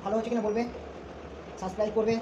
ভালো হচ্ছে কিনা বলবে, সাবস্ক্রাইব করবে।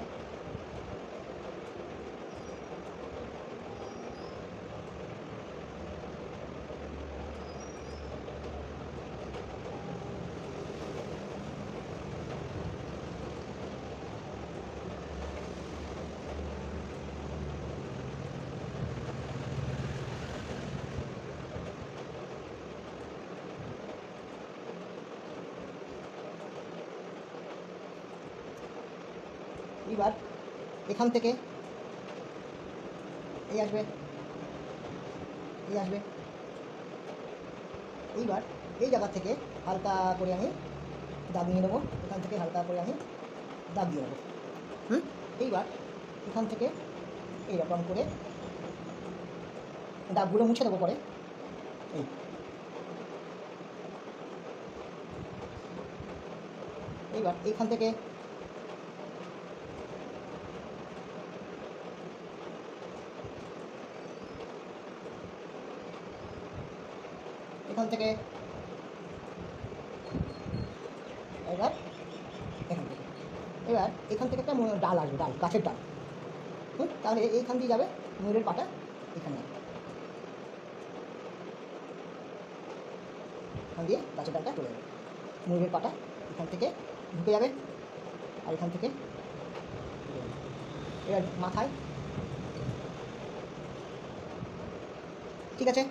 এবার এখান থেকে এই আসবে, এই আসবে। এইবার এই জায়গা থেকে হালকা করে আমি দাগ নিয়ে নেবো, এখান থেকে হালকা করে আমি দাগ দিয়ে নেবো। এইবার এখান থেকে এইরকম করে দাগগুলো মুছে দেবো পরে। এই এইবার এইখান থেকে এখান থেকে এবার এখান থেকে এবার এখান থেকে একটা ডাল আসবে, ডাল, গাছের ডাল। তাহলে এইখান দিয়ে যাবে ময়ূরের পাটা, এখানে এখান দিয়ে গাছের ডালটা চলে যাবে, ময়ূরের পাটা এখান থেকে ঢুকে যাবে আর এখান থেকে এবার মাথায়। ঠিক আছে।